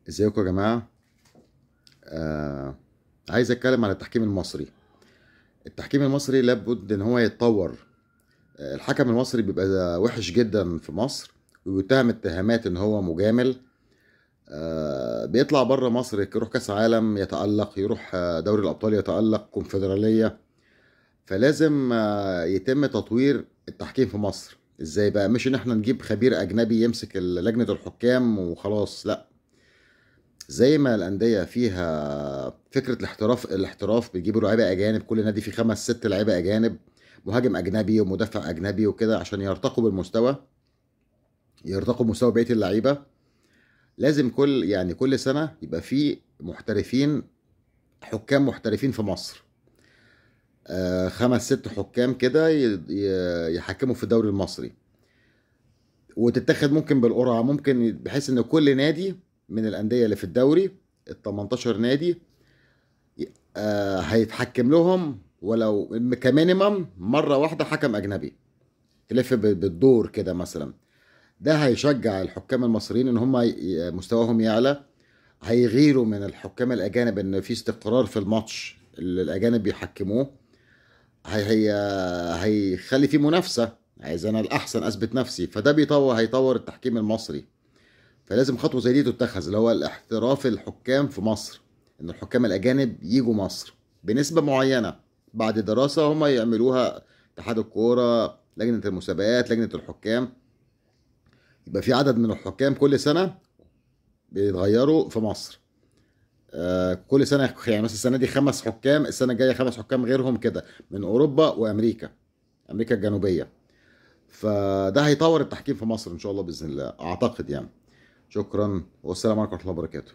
ازيكم يا جماعة. عايز اتكلم عن التحكيم المصري. التحكيم المصري لابد ان هو يتطور. الحكم المصري بيبقى وحش جدا في مصر، وبيتهم اتهامات ان هو مجامل. بيطلع بره مصر يروح كاس عالم يتألق، يروح دوري الابطال يتألق، كونفدرالية. فلازم يتم تطوير التحكيم في مصر. ازاي بقى؟ مش ان احنا نجيب خبير اجنبي يمسك لجنة الحكام وخلاص، لا. زي ما الأندية فيها فكرة الاحتراف بيجيبوا لعيبة أجانب، كل نادي فيه 5 6 لعيبة أجانب، مهاجم أجنبي ومدافع أجنبي وكده، عشان يرتقوا بالمستوى، يرتقوا بمستوى بقية اللعيبة. لازم كل سنة يبقى فيه محترفين، حكام محترفين في مصر. 5 6 حكام كده يحكموا في الدوري المصري، وتتاخد ممكن بالقرعة، ممكن بحيث إن كل نادي من الأندية اللي في الدوري ال 18 نادي هيتحكم لهم ولو كمينيمم مرة واحدة حكم أجنبي، تلف بالدور كده مثلا. ده هيشجع الحكام المصريين إن هم مستواهم يعلى. هيغيروا من الحكام الأجانب إن في استقرار في الماتش اللي الأجانب بيحكموه. هي هيخلي في منافسة، عايز أنا الأحسن أثبت نفسي، فده هيطور التحكيم المصري. فلازم خطوة زي دي تتخذ، اللي هو الاحتراف الحكام في مصر، ان الحكام الاجانب يجوا مصر بنسبة معينة بعد دراسة هم يعملوها. اتحاد الكورة، لجنة المسابقات، لجنة الحكام، يبقى في عدد من الحكام كل سنة بيتغيروا في مصر. كل سنة يعني مثلا السنة دي 5 حكام، السنة الجاية 5 حكام غيرهم كده، من أوروبا وأمريكا، أمريكا الجنوبية. فده هيطور التحكيم في مصر إن شاء الله بإذن الله، أعتقد يعني. شكرا، والسلام عليكم ورحمة الله وبركاته.